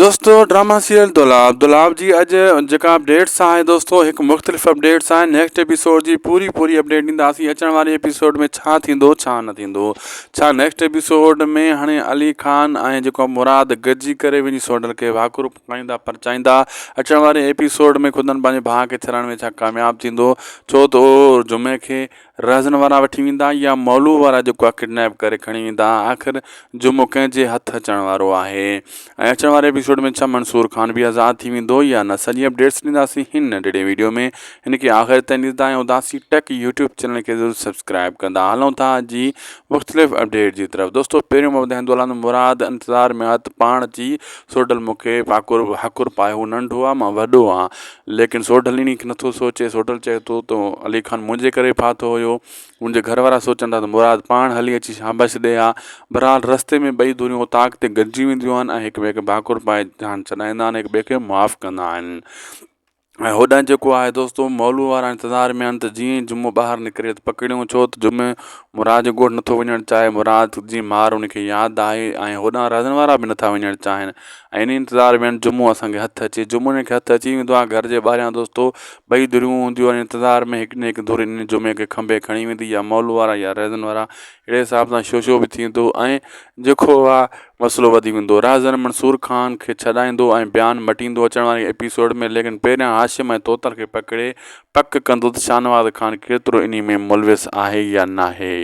दोस्तों drama serial दुलाब जी अज जेका अपडेट्स आहे दोस्तों एक मुख़्तलिफ़ अपडेट्स आहिनि। नेक्स्ट एपिसोड जी पूरी अपडेट ॾींदासीं। अचण वारे एपिसोड में छा थींदो छा न थींदो। छा नेक्स्ट एपिसोड में हाणे अली खान ऐं जेको मुराद गॾिजी करे वञी सोडल खे वाकुर पाईंदा परचाईंदा। अचण वारे एपिसोड में ख़ुदि पंहिंजे भाउ खे थियण में छा कामयाबु थींदो, छो त उहो जुमे खे राज़न वारा वठी वेंदा या मौलू वारा जेको आहे किडनैप करे खणी वेंदा। आख़िर जुमो कंहिंजे हथु अचण वारो आहे ऐं अचण वारे एपिसोड में छा मंसूर खान भी आज़ाद थी वेंदो या न। सॼी अपडेट्स ॾींदासीं हिन नंढिड़े वीडियो में। हिनखे आख़िर ताईं ॾिसंदा आहियूं। दासी टेक यूट्यूब चैनल खे ज़रूरु सब्सक्राइब कंदा। हलूं था जी मुख़्तलिफ़ अपडेट जी तरफ़। दोस्तों पहिरियों मां ॿुधाईंदो हलां मुराद इंतज़ार में हथ पाण अची सोडल मूंखे हकुर पाए। हू नंढो आहे मां वॾो आहियां, लेकिन सोडल इन नथो सोचे। सोडल चए थो त अली खान मुंहिंजे करे फाथो हुयो। मुंहिंजे घर वारा सोचंदा त मुराद पाण हली अची शाबाश ॾे हा। बहरहाल रस्ते में ॿई धुरियूं ताक़ ते गॾिजी वेंदियूं आहिनि ऐं हिक ॿिए खे भाकुर पाए जान छॾाईंदा आहिनि, हिक ॿिए खे माफ़ु कंदा आहिनि। ऐं होॾां जेको आहे दोस्तों मौलू वारा इंतज़ार में आहिनि त जीअं ई जुमो ॿाहिरि निकिरे त पकड़ियूं, छो त जुमे मुराद जो ॻोठु नथो वञणु चाहे। मुराद जी मार उनखे यादि आहे ऐं होॾां राज़न वारा बि नथा वञणु चाहिनि ऐं इन इंतज़ार में जुमो असांखे हथु अचे। जुमो उनखे हथु अची वेंदो आहे। घर जे ॿाहिरियां दोस्तों ॿई धुरियूं हूंदियूं आहिनि इंतज़ार में। हिकु न हिकु धुर इन जुमे खे खंभे खणी वेंदी, या मौलू वारा या राज़न वारा। अहिड़े हिसाब सां शो बि थींदो ऐं जेको आहे मसइलो वधी वेंदो। राज़न मंसूर खान खे छॾाईंदो ऐं बयानु मटींदो अचण वारे एपिसोड में, लेकिन पहिरियां हाशिम ऐं तोतर खे पकिड़े पक कंदो त शाहनवाज़ खान केतिरो इन में मुलविस आहे या नाहे।